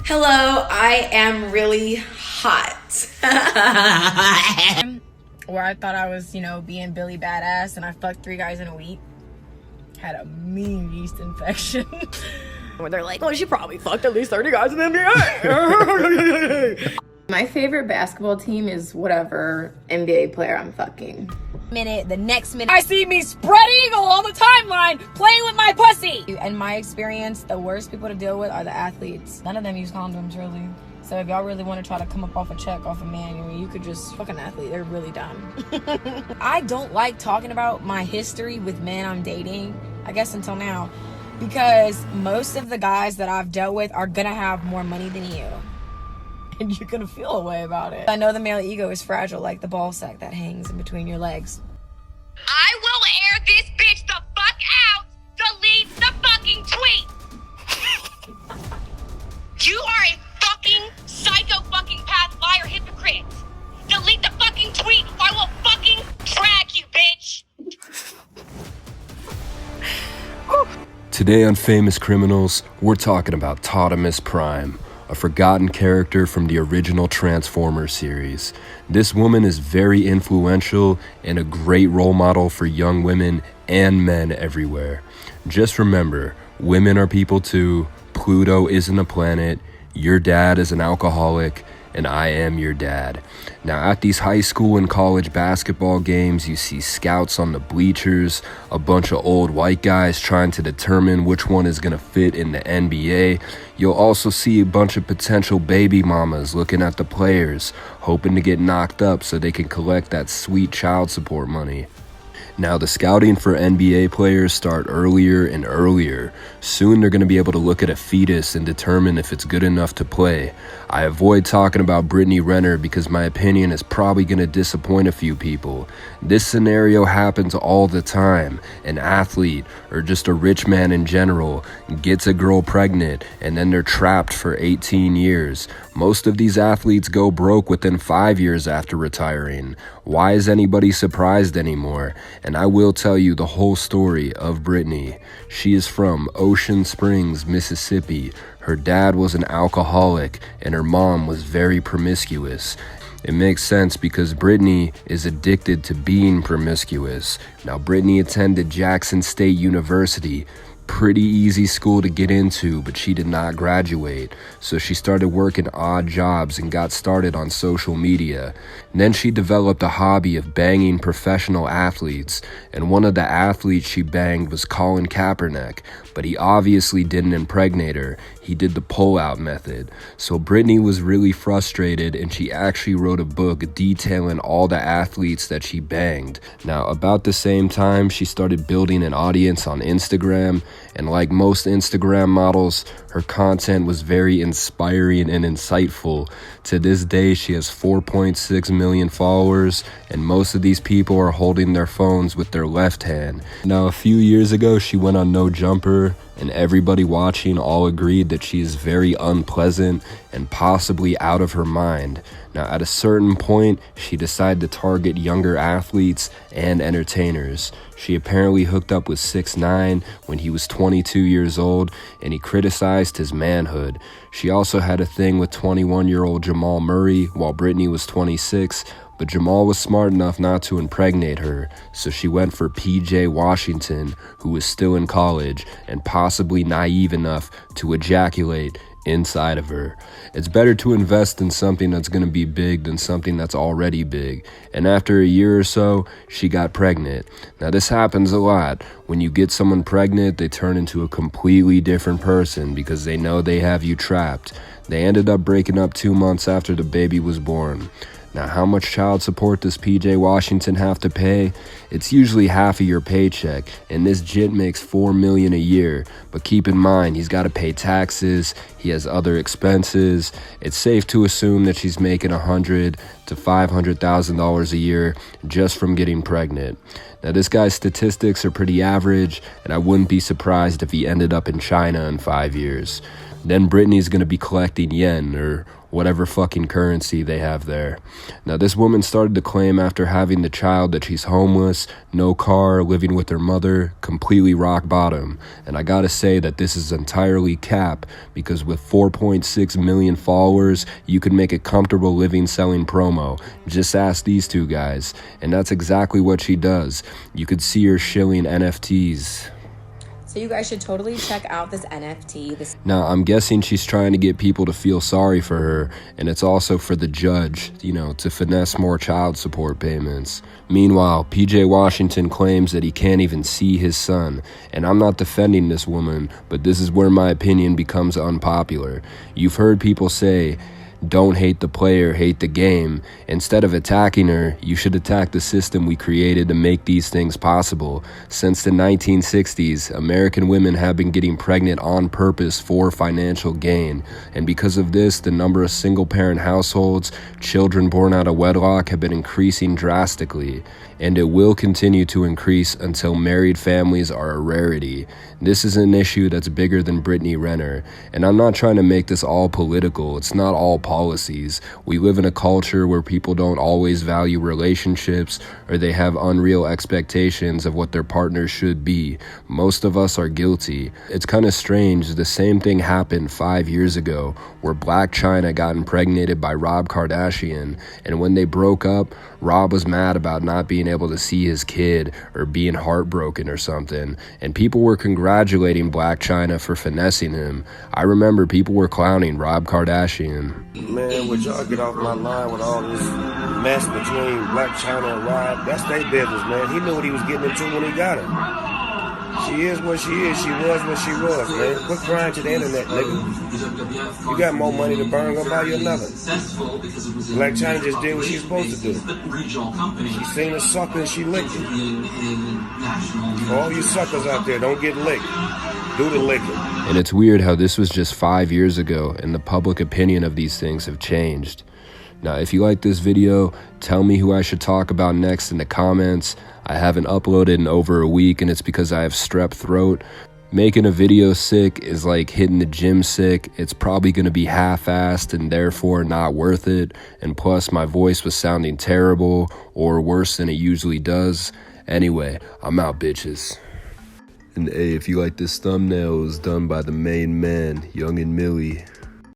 Hello, I am really hot. Where I thought I was, being Billy Badass, and I fucked 3 guys in a week. Had a mean yeast infection. Where they're like, well, she probably fucked at least 30 guys in the NBA. My favorite basketball team is whatever NBA player I'm fucking. The next minute, I see me spread eagle on the timeline playing with my pussy. In my experience, the worst people to deal with are the athletes. None of them use condoms, really. So if y'all really want to try to come up off a check off a man, you could just fuck an athlete. They're really dumb. I don't like talking about my history with men I'm dating, I guess until now, because most of the guys that I've dealt with are gonna have more money than you. And you're gonna feel a way about it. I know the male ego is fragile, like the ball sack that hangs in between your legs. I will air this bitch the fuck out. Delete the fucking tweet. You are a fucking psycho fucking path liar hypocrite. Delete the fucking tweet or I will fucking drag you, bitch. Today on Famous Criminals, we're talking about Optimus Prime, a forgotten character from the original Transformers series. This woman is very influential and a great role model for young women and men everywhere. Just remember, women are people too, Pluto isn't a planet, your dad is an alcoholic, and I am your dad. Now at these high school and college basketball games, you see scouts on the bleachers, a bunch of old white guys trying to determine which one is gonna fit in the NBA. You'll also see a bunch of potential baby mamas looking at the players, hoping to get knocked up so they can collect that sweet child support money. Now, the scouting for NBA players start earlier and earlier. Soon they're going to be able to look at a fetus and determine if it's good enough to play. I avoid talking about Brittany Renner because my opinion is probably going to disappoint a few people. This scenario happens all the time. An athlete, or just a rich man in general, gets a girl pregnant and then they're trapped for 18 years. Most of these athletes go broke within 5 years after retiring. Why is anybody surprised anymore? And I will tell you the whole story of Brittany. She is from Ocean Springs, Mississippi. Her dad was an alcoholic and her mom was very promiscuous. It makes sense because Brittany is addicted to being promiscuous. Now, Brittany attended Jackson State University. Pretty easy school to get into, but she did not graduate, so she started working odd jobs and got started on social media. And then she developed a hobby of banging professional athletes, and one of the athletes she banged was Colin Kaepernick, but he obviously didn't impregnate her. He did the pull-out method. So Brittany was really frustrated, and she actually wrote a book detailing all the athletes that she banged. Now, about the same time, she started building an audience on Instagram, and like most Instagram models, her content was very inspiring and insightful. To this day, she has 4.6 million followers, and most of these people are holding their phones with their left hand. Now, a few years ago, she went on No Jumper, and everybody watching all agreed that she is very unpleasant and possibly out of her mind. Now, at a certain point, she decided to target younger athletes and entertainers. She apparently hooked up with 6ix9ine when he was 22 years old, and he criticized his manhood. She also had a thing with 21-year-old Jamal Murray while Brittany was 26, but Jamal was smart enough not to impregnate her, so she went for PJ Washington, who was still in college and possibly naive enough to ejaculate inside of her. It's better to invest in something that's going to be big than something that's already big. And after a year or so, she got pregnant. Now, this happens a lot. When you get someone pregnant, they turn into a completely different person because they know they have you trapped. They ended up breaking up 2 months after the baby was born. Now, how much child support does PJ Washington have to pay? It's usually half of your paycheck, and this jit makes $4 million a year. But keep in mind, he's got to pay taxes, he has other expenses. It's safe to assume that she's making $100,000 to $500,000 a year just from getting pregnant. Now, this guy's statistics are pretty average, and I wouldn't be surprised if he ended up in China in 5 years. Then Brittany's gonna be collecting yen or whatever fucking currency they have there. Now, this woman started to claim after having the child that she's homeless, no car, living with her mother, completely rock bottom. And I gotta say that this is entirely cap, because with 4.6 million followers, you could make a comfortable living selling promo. Just ask these two guys. And that's exactly what she does. You could see her shilling NFTs. So you guys should totally check out this NFT. Now, I'm guessing she's trying to get people to feel sorry for her, and it's also for the judge, to finesse more child support payments. Meanwhile, PJ Washington claims that he can't even see his son, and I'm not defending this woman, but this is where my opinion becomes unpopular. You've heard people say, don't hate the player, hate the game. Instead of attacking her, you should attack the system we created to make these things possible. Since the 1960s, American women have been getting pregnant on purpose for financial gain. And because of this, the number of single-parent households, children born out of wedlock, have been increasing drastically. And it will continue to increase until married families are a rarity. This is an issue that's bigger than Brittany Renner. And I'm not trying to make this all political. It's not all policies. We live in a culture where people don't always value relationships, or they have unreal expectations of what their partner should be. Most of us are guilty. It's kind of strange. The same thing happened 5 years ago, where Black China got impregnated by Rob Kardashian. And when they broke up, Rob was mad about not being able to see his kid or being heartbroken or something. And people were congratulating Black China for finessing him. I remember people were clowning Rob Kardashian. Man, would y'all get off my line with all this mess between Black China and Rob? That's their business, man. He knew what he was getting into when he got her. She is what she is. She was what she was, man. Quit crying to the internet, nigga. You got more money to burn, go buy you another. Black China just did what she's supposed to do. She seen a sucker and she licked it. For all you suckers out there, don't get licked. Do the licking. And it's weird how this was just 5 years ago, and the public opinion of these things have changed. Now, if you like this video, tell me who I should talk about next in the comments. I haven't uploaded in over a week, and it's because I have strep throat. Making a video sick is like hitting the gym sick. It's probably going to be half-assed and therefore not worth it. And plus, my voice was sounding terrible, or worse than it usually does. Anyway, I'm out, bitches. And hey, if you like this thumbnail, it was done by the main man, Young and Millie.